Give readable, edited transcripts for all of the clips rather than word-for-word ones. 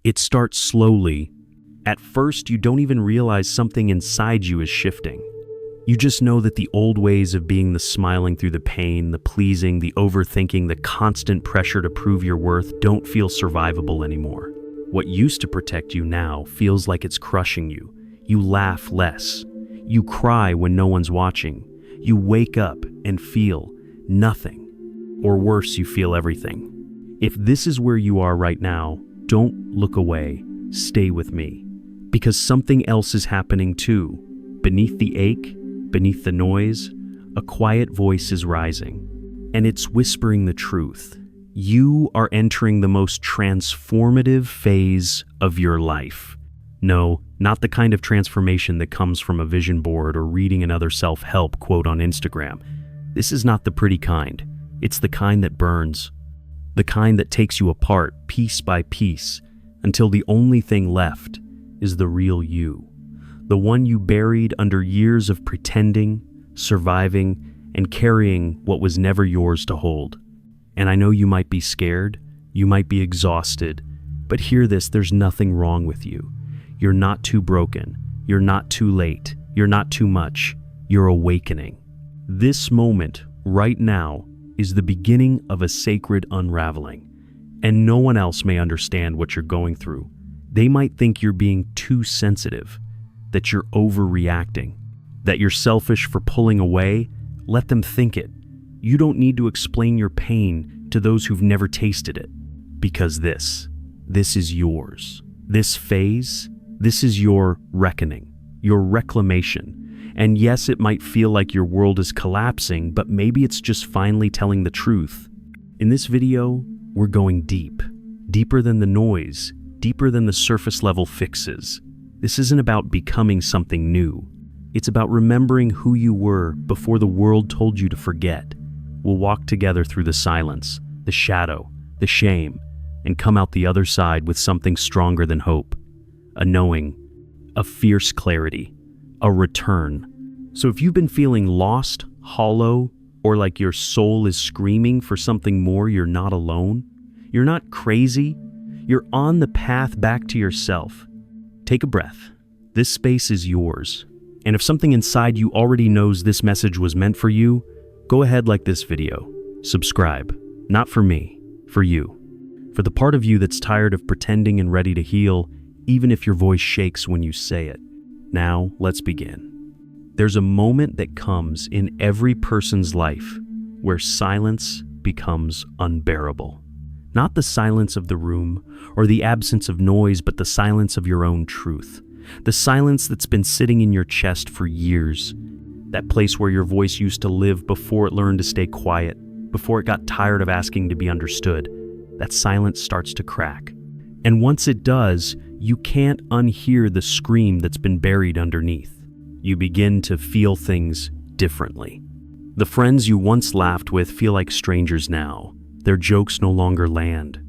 It starts slowly. At first, you don't even realize something inside you is shifting. You just know that the old ways of being the smiling through the pain, the pleasing, the overthinking, the constant pressure to prove your worth don't feel survivable anymore. What used to protect you now feels like it's crushing you. You laugh less. You cry when no one's watching. You wake up and feel nothing. Or worse, you feel everything. If this is where you are right now, don't look away. Stay with me. Because something else is happening too. Beneath the ache, beneath the noise, a quiet voice is rising. And it's whispering the truth. You are entering the most transformative phase of your life. No, not the kind of transformation that comes from a vision board or reading another self-help quote on Instagram. This is not the pretty kind. It's the kind that burns. The kind that takes you apart piece by piece until the only thing left is the real you. The one you buried under years of pretending, surviving, and carrying what was never yours to hold. And I know you might be scared, you might be exhausted, but hear this, there's nothing wrong with you. You're not too broken, you're not too late, you're not too much, you're awakening. This moment, right now, is the beginning of a sacred unraveling, and no one else may understand what you're going through. They might think you're being too sensitive, that you're overreacting, that you're selfish for pulling away. Let them think it. You don't need to explain your pain to those who've never tasted it, because this is yours. This phase, this is your reckoning, your reclamation. And yes, it might feel like your world is collapsing, but maybe it's just finally telling the truth. In this video, we're going deep, deeper than the noise, deeper than the surface level fixes. This isn't about becoming something new. It's about remembering who you were before the world told you to forget. We'll walk together through the silence, the shadow, the shame, and come out the other side with something stronger than hope. A knowing, a fierce clarity, a return. So if you've been feeling lost, hollow, or like your soul is screaming for something more, you're not alone. You're not crazy. You're on the path back to yourself. Take a breath. This space is yours. And if something inside you already knows this message was meant for you, go ahead, like this video. Subscribe. Not for me, for you. For the part of you that's tired of pretending and ready to heal, even if your voice shakes when you say it. Now, let's begin. There's a moment that comes in every person's life where silence becomes unbearable. Not the silence of the room or the absence of noise, but the silence of your own truth. The silence that's been sitting in your chest for years. That place where your voice used to live before it learned to stay quiet, before it got tired of asking to be understood. That silence starts to crack. And once it does, you can't unhear the scream that's been buried underneath. You begin to feel things differently. The friends you once laughed with feel like strangers now. Their jokes no longer land.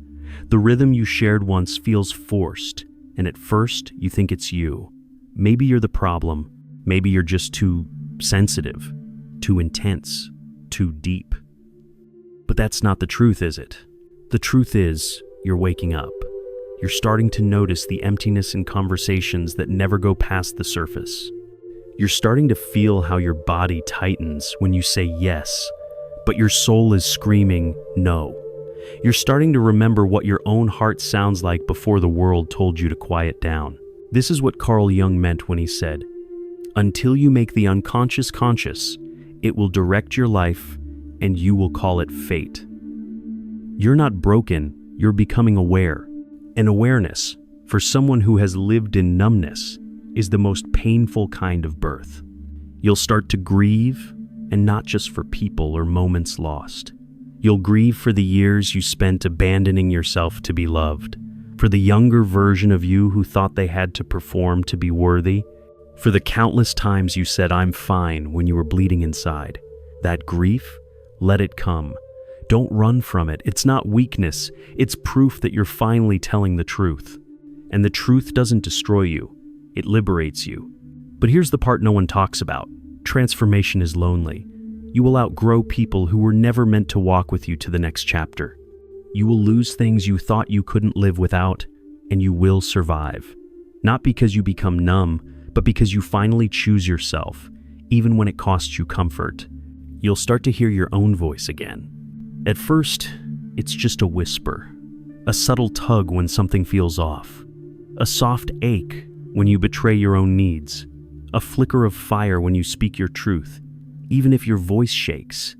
The rhythm you shared once feels forced, and at first you think it's you. Maybe you're the problem. Maybe you're just too sensitive, too intense, too deep. But that's not the truth, is it? The truth is, you're waking up. You're starting to notice the emptiness in conversations that never go past the surface. You're starting to feel how your body tightens when you say yes, but your soul is screaming no. You're starting to remember what your own heart sounds like before the world told you to quiet down. This is what Carl Jung meant when he said, "Until you make the unconscious conscious, it will direct your life and you will call it fate." You're not broken, you're becoming aware. And awareness, for someone who has lived in numbness, is the most painful kind of birth. You'll start to grieve, and not just for people or moments lost. You'll grieve for the years you spent abandoning yourself to be loved, for the younger version of you who thought they had to perform to be worthy, for the countless times you said, "I'm fine," when you were bleeding inside. That grief, let it come. Don't run from it. It's not weakness. It's proof that you're finally telling the truth. And the truth doesn't destroy you. It liberates you. But here's the part no one talks about. Transformation is lonely. You will outgrow people who were never meant to walk with you to the next chapter. You will lose things you thought you couldn't live without, and you will survive. Not because you become numb, but because you finally choose yourself, even when it costs you comfort. You'll start to hear your own voice again. At first, it's just a whisper, a subtle tug when something feels off, a soft ache when you betray your own needs, a flicker of fire when you speak your truth, even if your voice shakes.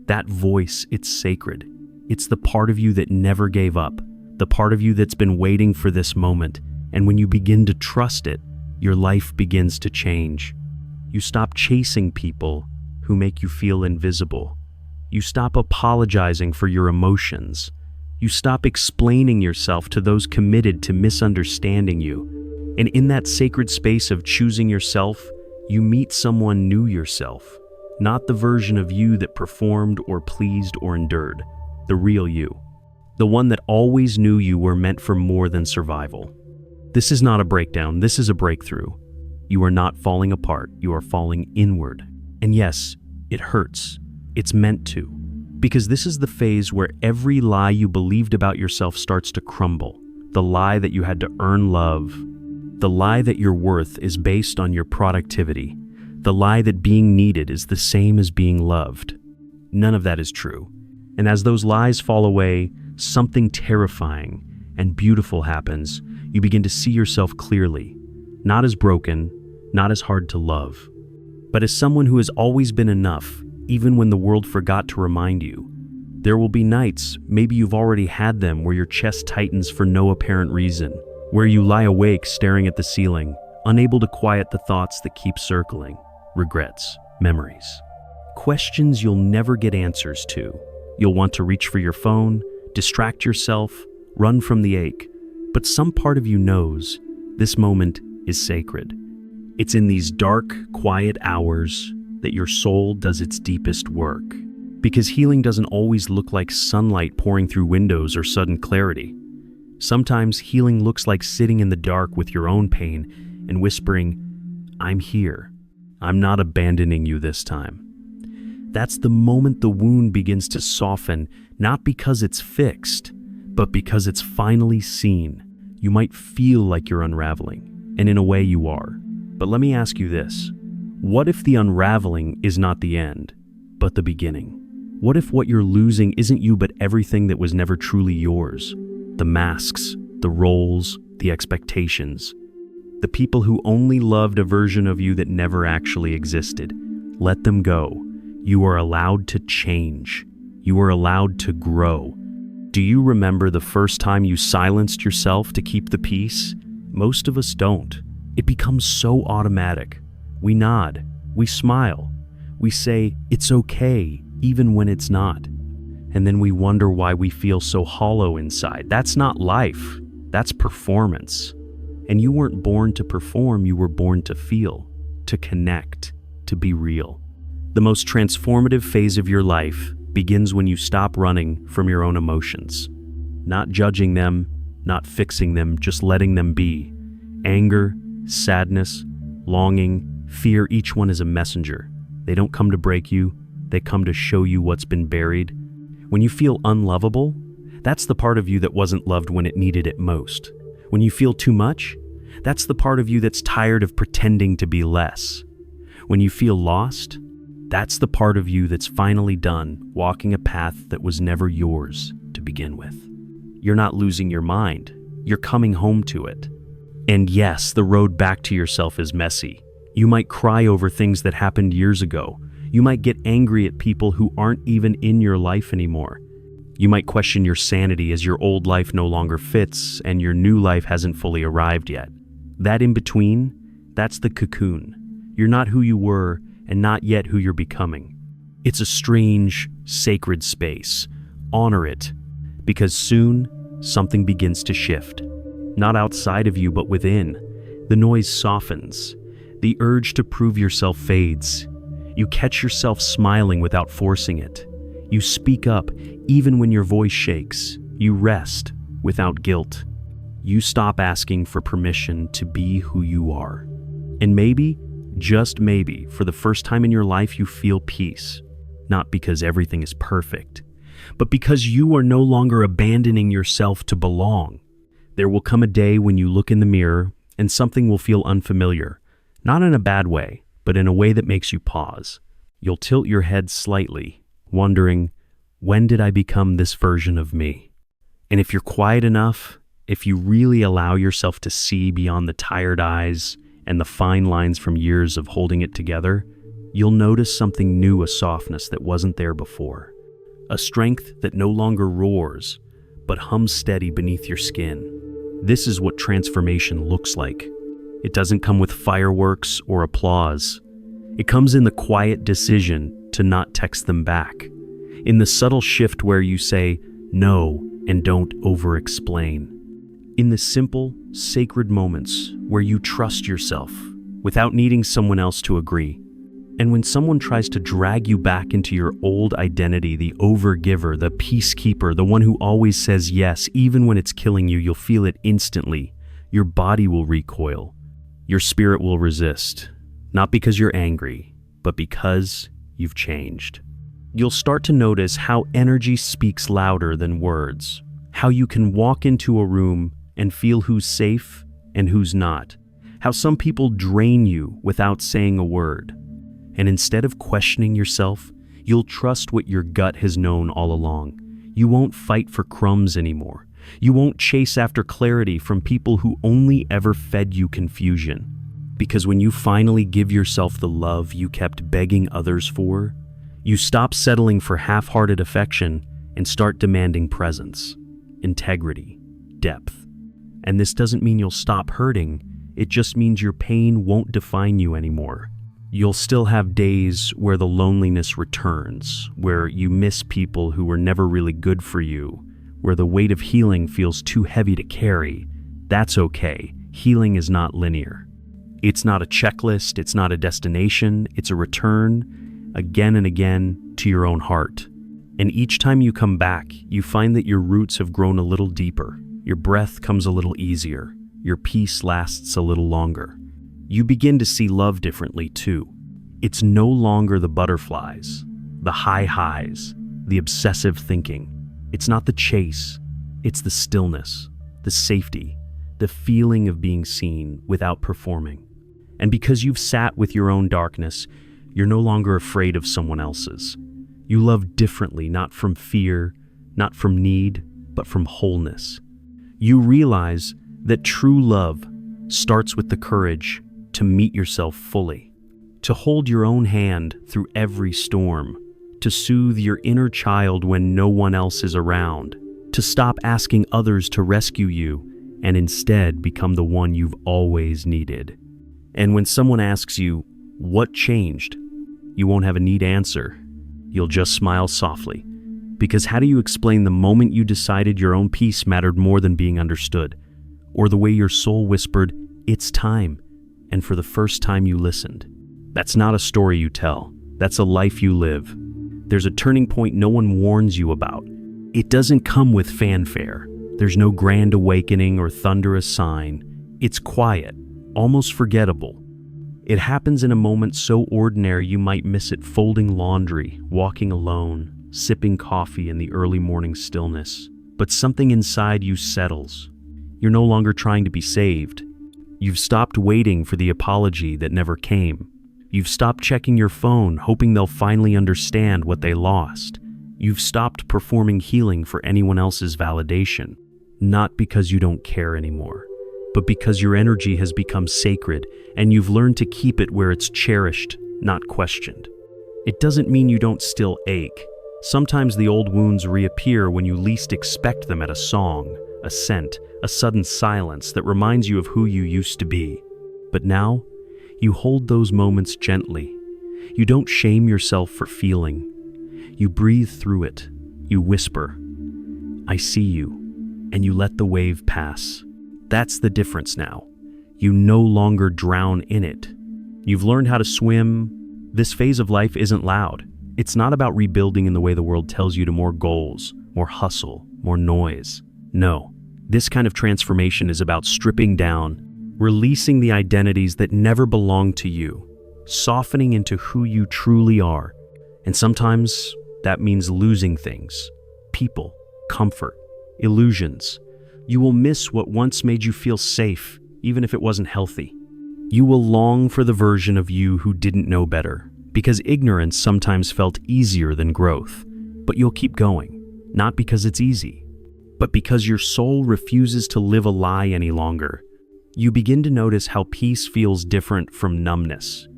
That voice, it's sacred. It's the part of you that never gave up, the part of you that's been waiting for this moment, and when you begin to trust it, your life begins to change. You stop chasing people who make you feel invisible. You stop apologizing for your emotions. You stop explaining yourself to those committed to misunderstanding you. And in that sacred space of choosing yourself, you meet someone new yourself, not the version of you that performed or pleased or endured, the real you, the one that always knew you were meant for more than survival. This is not a breakdown, this is a breakthrough. You are not falling apart, you are falling inward. And yes, it hurts. It's meant to. Because this is the phase where every lie you believed about yourself starts to crumble. The lie that you had to earn love. The lie that your worth is based on your productivity. The lie that being needed is the same as being loved. None of that is true. And as those lies fall away, something terrifying and beautiful happens. You begin to see yourself clearly, not as broken, not as hard to love, but as someone who has always been enough, even when the world forgot to remind you. There will be nights, maybe you've already had them, where your chest tightens for no apparent reason, where you lie awake staring at the ceiling, unable to quiet the thoughts that keep circling, regrets, memories, questions you'll never get answers to. You'll want to reach for your phone, distract yourself, run from the ache. But some part of you knows this moment is sacred. It's in these dark, quiet hours that your soul does its deepest work. Because healing doesn't always look like sunlight pouring through windows or sudden clarity. Sometimes healing looks like sitting in the dark with your own pain and whispering, "I'm here. I'm not abandoning you this time." That's the moment the wound begins to soften, not because it's fixed, but because it's finally seen. You might feel like you're unraveling, and in a way you are. But let me ask you this. What if the unraveling is not the end, but the beginning? What if what you're losing isn't you but everything that was never truly yours? The masks, the roles, the expectations. The people who only loved a version of you that never actually existed. Let them go. You are allowed to change. You are allowed to grow. Do you remember the first time you silenced yourself to keep the peace? Most of us don't. It becomes so automatic. We nod, we smile, we say, "It's okay," even when it's not. And then we wonder why we feel so hollow inside. That's not life, that's performance. And you weren't born to perform, you were born to feel, to connect, to be real. The most transformative phase of your life begins when you stop running from your own emotions. Not judging them, not fixing them, just letting them be. Anger, sadness, longing, fear, each one is a messenger. They don't come to break you, they come to show you what's been buried. When you feel unlovable, that's the part of you that wasn't loved when it needed it most. When you feel too much, that's the part of you that's tired of pretending to be less. When you feel lost, that's the part of you that's finally done walking a path that was never yours to begin with. You're not losing your mind, you're coming home to it. And yes, the road back to yourself is messy. You might cry over things that happened years ago. You might get angry at people who aren't even in your life anymore. You might question your sanity as your old life no longer fits and your new life hasn't fully arrived yet. That in between, that's the cocoon. You're not who you were and not yet who you're becoming. It's a strange, sacred space. Honor it, because soon something begins to shift. Not outside of you, but within. The noise softens. The urge to prove yourself fades. You catch yourself smiling without forcing it. You speak up even when your voice shakes. You rest without guilt. You stop asking for permission to be who you are. And maybe, just maybe, for the first time in your life you feel peace. Not because everything is perfect, but because you are no longer abandoning yourself to belong. There will come a day when you look in the mirror and something will feel unfamiliar, not in a bad way, but in a way that makes you pause. You'll tilt your head slightly, wondering, when did I become this version of me? And if you're quiet enough, if you really allow yourself to see beyond the tired eyes and the fine lines from years of holding it together, you'll notice something new, a softness that wasn't there before. A strength that no longer roars, but hums steady beneath your skin. This is what transformation looks like. It doesn't come with fireworks or applause. It comes in the quiet decision to not text them back, in the subtle shift where you say no and don't over-explain, in the simple, sacred moments where you trust yourself without needing someone else to agree. And when someone tries to drag you back into your old identity, the overgiver, the peacekeeper, the one who always says yes, even when it's killing you, you'll feel it instantly. Your body will recoil. Your spirit will resist. Not because you're angry, but because you've changed. You'll start to notice how energy speaks louder than words, how you can walk into a room and feel who's safe and who's not, how some people drain you without saying a word. And instead of questioning yourself, you'll trust what your gut has known all along. You won't fight for crumbs anymore. You won't chase after clarity from people who only ever fed you confusion. Because when you finally give yourself the love you kept begging others for, you stop settling for half-hearted affection and start demanding presence, integrity, depth. And this doesn't mean you'll stop hurting, it just means your pain won't define you anymore. You'll still have days where the loneliness returns, where you miss people who were never really good for you, where the weight of healing feels too heavy to carry. That's okay. Healing is not linear. It's not a checklist, it's not a destination, it's a return, again and again, to your own heart. And each time you come back, you find that your roots have grown a little deeper, your breath comes a little easier, your peace lasts a little longer. You begin to see love differently too. It's no longer the butterflies, the high highs, the obsessive thinking. It's not the chase, it's the stillness, the safety, the feeling of being seen without performing. And because you've sat with your own darkness, you're no longer afraid of someone else's. You love differently, not from fear, not from need, but from wholeness. You realize that true love starts with the courage to meet yourself fully, to hold your own hand through every storm, to soothe your inner child when no one else is around, to stop asking others to rescue you and instead become the one you've always needed. And when someone asks you, what changed? You won't have a neat answer. You'll just smile softly. Because how do you explain the moment you decided your own peace mattered more than being understood? Or the way your soul whispered, it's time, and for the first time you listened? That's not a story you tell. That's a life you live. There's a turning point no one warns you about. It doesn't come with fanfare. There's no grand awakening or thunderous sign. It's quiet, almost forgettable. It happens in a moment so ordinary you might miss it: folding laundry, walking alone, sipping coffee in the early morning stillness. But something inside you settles. You're no longer trying to be saved. You've stopped waiting for the apology that never came. You've stopped checking your phone, hoping they'll finally understand what they lost. You've stopped performing healing for anyone else's validation. Not because you don't care anymore, but because your energy has become sacred and you've learned to keep it where it's cherished, not questioned. It doesn't mean you don't still ache. Sometimes the old wounds reappear when you least expect them, at a song, a scent, a sudden silence that reminds you of who you used to be. But now, you hold those moments gently. You don't shame yourself for feeling. You breathe through it. You whisper, I see you, and you let the wave pass. That's the difference now. You no longer drown in it. You've learned how to swim. This phase of life isn't loud. It's not about rebuilding in the way the world tells you to: more goals, more hustle, more noise. No, this kind of transformation is about stripping down, releasing the identities that never belonged to you, softening into who you truly are. And sometimes that means losing things: people, comfort, illusions, You will miss what once made you feel safe, even if it wasn't healthy. You will long for the version of you who didn't know better, because ignorance sometimes felt easier than growth. But you'll keep going, not because it's easy, but because your soul refuses to live a lie any longer. You begin to notice how peace feels different from numbness.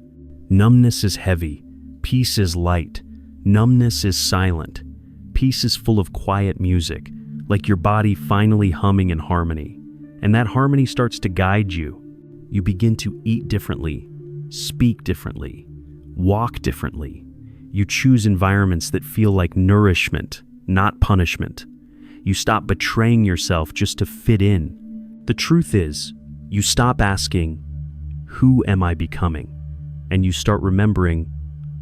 Numbness is heavy, peace is light. Numbness is silent. Peace is full of quiet music, like your body finally humming in harmony. And that harmony starts to guide you. You begin to eat differently, speak differently, walk differently. You choose environments that feel like nourishment, not punishment. You stop betraying yourself just to fit in. The truth is, you stop asking, "Who am I becoming?" And you start remembering,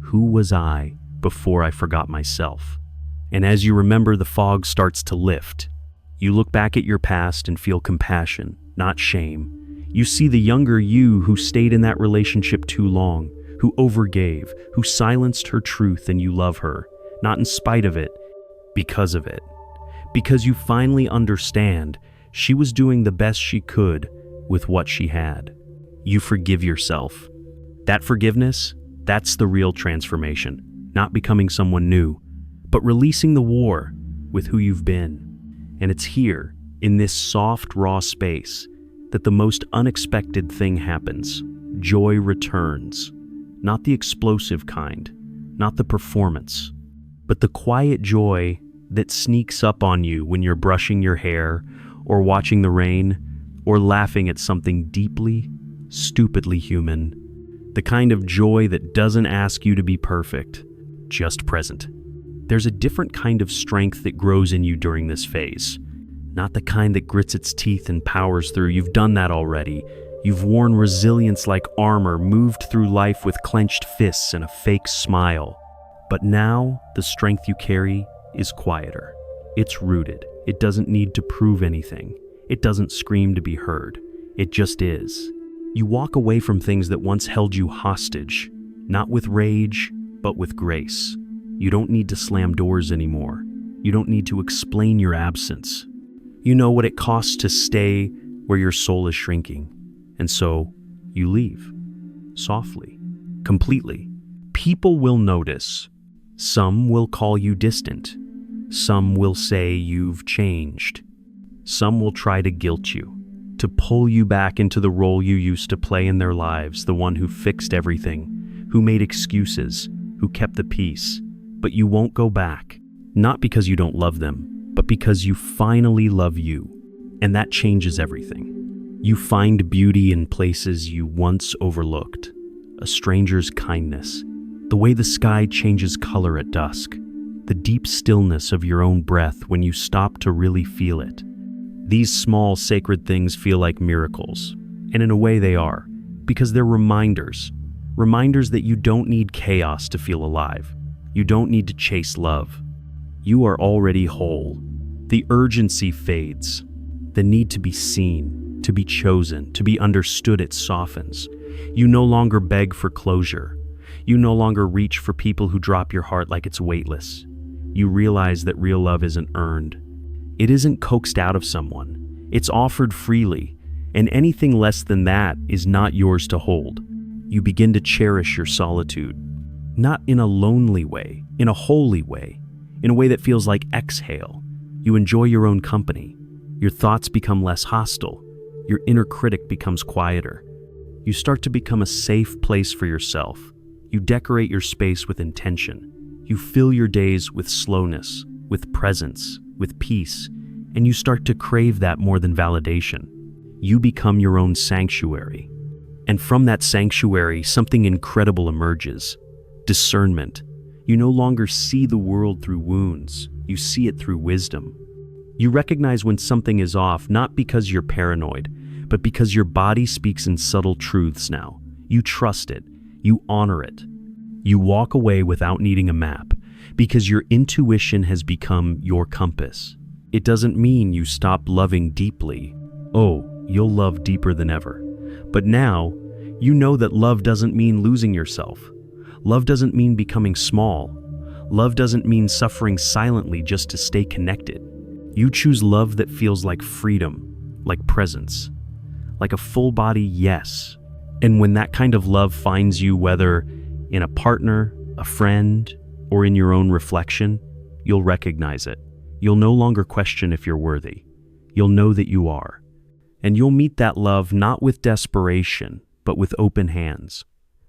"Who was I before I forgot myself?" And as you remember, the fog starts to lift. You look back at your past and feel compassion, not shame. You see the younger you who stayed in that relationship too long, who overgave, who silenced her truth, and you love her, not in spite of it, because of it. Because you finally understand she was doing the best she could with what she had. You forgive yourself. That forgiveness, that's the real transformation. Not becoming someone new, but releasing the war with who you've been. And it's here, in this soft, raw space, that the most unexpected thing happens. Joy returns. Not the explosive kind, not the performance, but the quiet joy that sneaks up on you when you're brushing your hair, or watching the rain, or laughing at something deeply, stupidly human. The kind of joy that doesn't ask you to be perfect, just present. There's a different kind of strength that grows in you during this phase. Not the kind that grits its teeth and powers through. You've done that already. You've worn resilience like armor, moved through life with clenched fists and a fake smile. But now, the strength you carry is quieter. It's rooted. It doesn't need to prove anything. It doesn't scream to be heard. It just is. You walk away from things that once held you hostage, not with rage, but with grace. You don't need to slam doors anymore. You don't need to explain your absence. You know what it costs to stay where your soul is shrinking. And so, you leave. Softly. Completely. People will notice. Some will call you distant. Some will say you've changed. Some will try to guilt you, to pull you back into the role you used to play in their lives, the one who fixed everything, who made excuses, who kept the peace. But you won't go back. Not because you don't love them, but because you finally love you. And that changes everything. You find beauty in places you once overlooked. A stranger's kindness, the way the sky changes color at dusk, the deep stillness of your own breath when you stop to really feel it. These small sacred things feel like miracles, and in a way they are, because they're reminders that you don't need chaos to feel alive. You don't need to chase love. You are already whole. The urgency fades. The need to be seen, to be chosen, to be understood, it softens. You no longer beg for closure. You no longer reach for people who drop your heart like it's weightless. You realize that real love isn't earned. It isn't coaxed out of someone. It's offered freely, and anything less than that is not yours to hold. You begin to cherish your solitude, not in a lonely way, in a holy way, in a way that feels like exhale. You enjoy your own company. Your thoughts become less hostile. Your inner critic becomes quieter. You start to become a safe place for yourself. You decorate your space with intention. You fill your days with slowness, with presence, with peace, and you start to crave that more than validation. You become your own sanctuary. And from that sanctuary, something incredible emerges. Discernment. You no longer see the world through wounds. You see it through wisdom. You recognize when something is off, not because you're paranoid, but because your body speaks in subtle truths now. You trust it. You honor it. You walk away without needing a map, because your intuition has become your compass. It doesn't mean you stop loving deeply. Oh, you'll love deeper than ever. But now, you know that love doesn't mean losing yourself. Love doesn't mean becoming small. Love doesn't mean suffering silently just to stay connected. You choose love that feels like freedom, like presence, like a full body yes. And when that kind of love finds you, whether in a partner, a friend, or in your own reflection, you'll recognize it. You'll no longer question if you're worthy. You'll know that you are. And you'll meet that love not with desperation, but with open hands.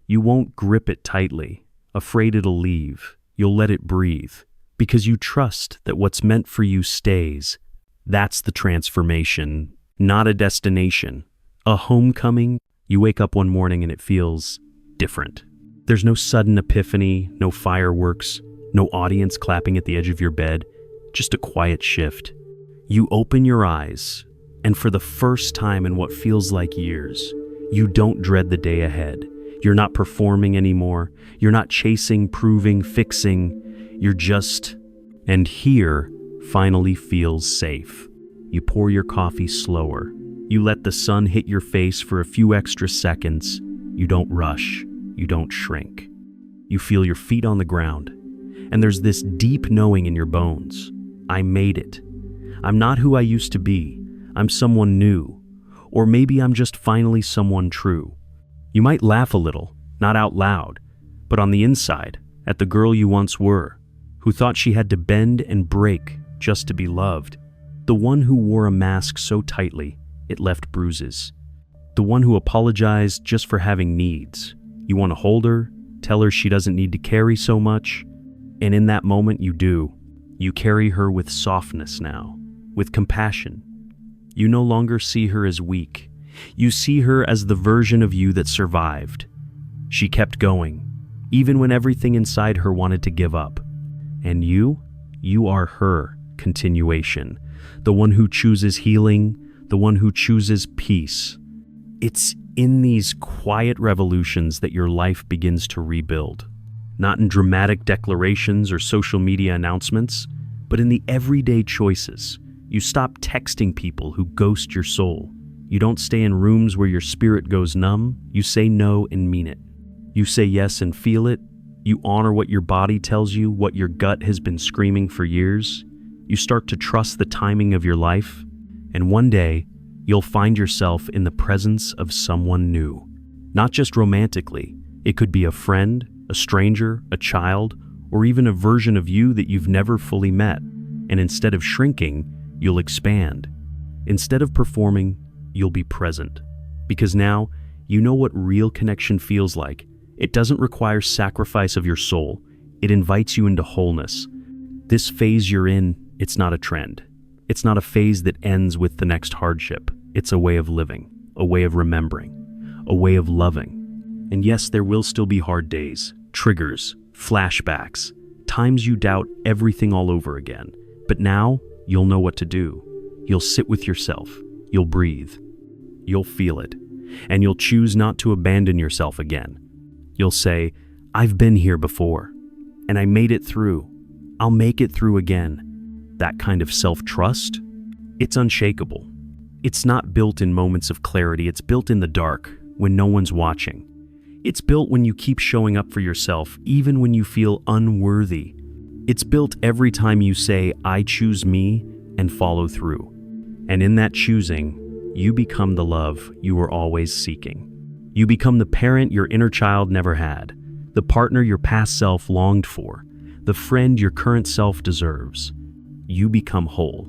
You won't grip it tightly, afraid it'll leave. You'll let it breathe, because you trust that what's meant for you stays. That's the transformation, not a destination. A homecoming. You wake up one morning and it feels different. There's no sudden epiphany, no fireworks, no audience clapping at the edge of your bed, just a quiet shift. You open your eyes, and for the first time in what feels like years, you don't dread the day ahead. You're not performing anymore. You're not chasing, proving, fixing. You're just, and here finally feels safe. You pour your coffee slower. You let the sun hit your face for a few extra seconds. You don't rush. You don't shrink. You feel your feet on the ground, and there's this deep knowing in your bones. I made it. I'm not who I used to be. I'm someone new. Or maybe I'm just finally someone true. You might laugh a little, not out loud, but on the inside, at the girl you once were, who thought she had to bend and break just to be loved. The one who wore a mask so tightly, it left bruises. The one who apologized just for having needs. You want to hold her, tell her she doesn't need to carry so much, and in that moment you do. You carry her with softness now, with compassion. You no longer see her as weak. You see her as the version of you that survived. She kept going, even when everything inside her wanted to give up. And you are her continuation, the one who chooses healing, the one who chooses peace. It's in these quiet revolutions that your life begins to rebuild. Not in dramatic declarations or social media announcements, but in the everyday choices. You stop texting people who ghost your soul. You don't stay in rooms where your spirit goes numb. You say no and mean it. You say yes and feel it. You honor what your body tells you, what your gut has been screaming for years. You start to trust the timing of your life. And one day, you'll find yourself in the presence of someone new. Not just romantically. It could be a friend, a stranger, a child, or even a version of you that you've never fully met. And instead of shrinking, you'll expand. Instead of performing, you'll be present. Because now, you know what real connection feels like. It doesn't require sacrifice of your soul. It invites you into wholeness. This phase you're in, it's not a trend. It's not a phase that ends with the next hardship. It's a way of living, a way of remembering, a way of loving. And yes, there will still be hard days, triggers, flashbacks, times you doubt everything all over again. But now, you'll know what to do. You'll sit with yourself. You'll breathe. You'll feel it. And you'll choose not to abandon yourself again. You'll say, I've been here before, and I made it through. I'll make it through again. That kind of self-trust, it's unshakable. It's not built in moments of clarity. It's built in the dark, when no one's watching. It's built when you keep showing up for yourself, even when you feel unworthy. It's built every time you say, I choose me, and follow through. And in that choosing, you become the love you were always seeking. You become the parent your inner child never had, the partner your past self longed for, the friend your current self deserves. You become whole.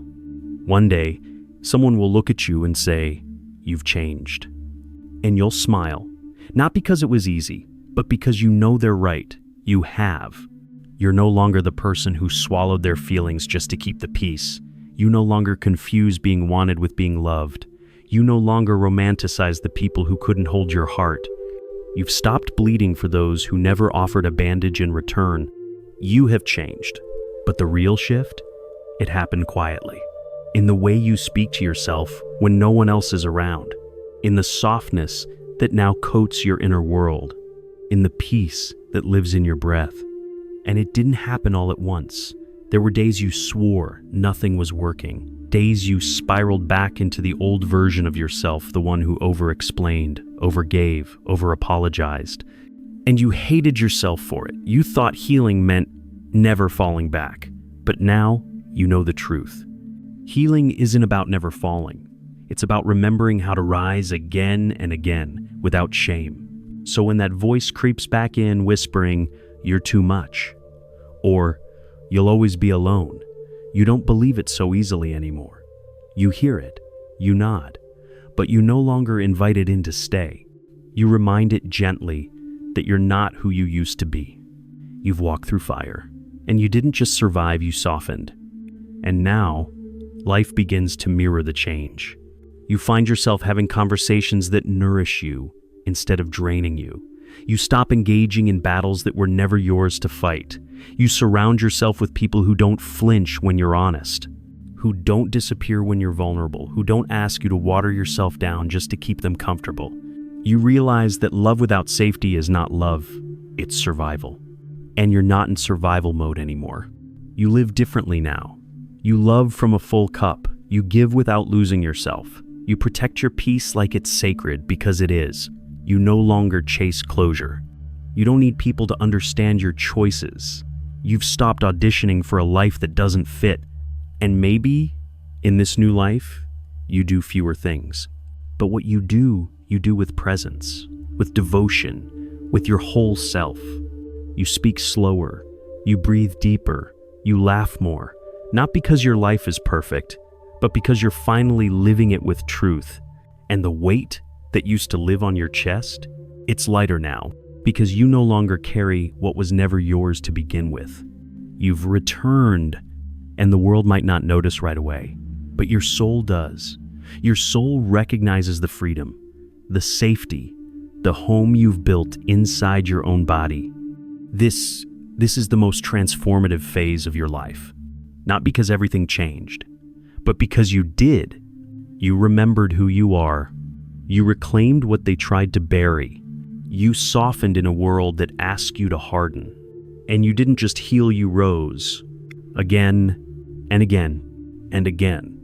One day, someone will look at you and say, you've changed. And you'll smile, not because it was easy, but because you know they're right. You have. You're no longer the person who swallowed their feelings just to keep the peace. You no longer confuse being wanted with being loved. You no longer romanticize the people who couldn't hold your heart. You've stopped bleeding for those who never offered a bandage in return. You have changed. But the real shift? It happened quietly. In the way you speak to yourself when no one else is around. In the softness that now coats your inner world. In the peace that lives in your breath. And it didn't happen all at once. There were days you swore nothing was working. Days you spiraled back into the old version of yourself, the one who over-explained, over-gave, over-apologized. And you hated yourself for it. You thought healing meant never falling back. But now, you know the truth. Healing isn't about never falling. It's about remembering how to rise again and again without shame. So when that voice creeps back in whispering, "You're too much," or "You'll always be alone," you don't believe it so easily anymore. You hear it, you nod, but you no longer invite it in to stay. You remind it gently that you're not who you used to be. You've walked through fire, and you didn't just survive, you softened. And now, life begins to mirror the change. You find yourself having conversations that nourish you instead of draining you. You stop engaging in battles that were never yours to fight. You surround yourself with people who don't flinch when you're honest, who don't disappear when you're vulnerable, who don't ask you to water yourself down just to keep them comfortable. You realize that love without safety is not love, it's survival. And you're not in survival mode anymore. You live differently now. You love from a full cup. You give without losing yourself. You protect your peace like it's sacred because it is. You no longer chase closure. You don't need people to understand your choices. You've stopped auditioning for a life that doesn't fit. And maybe, in this new life, you do fewer things. But what you do with presence, with devotion, with your whole self. You speak slower. You breathe deeper. You laugh more. Not because your life is perfect, but because you're finally living it with truth. And the weight that used to live on your chest, it's lighter now, because you no longer carry what was never yours to begin with. You've returned, and the world might not notice right away, but your soul does. Your soul recognizes the freedom, the safety, the home you've built inside your own body. This is the most transformative phase of your life. Not because everything changed, but because you did. You remembered who you are. You reclaimed what they tried to bury. You softened in a world that asked you to harden. And you didn't just heal, you rose. Again and again and again.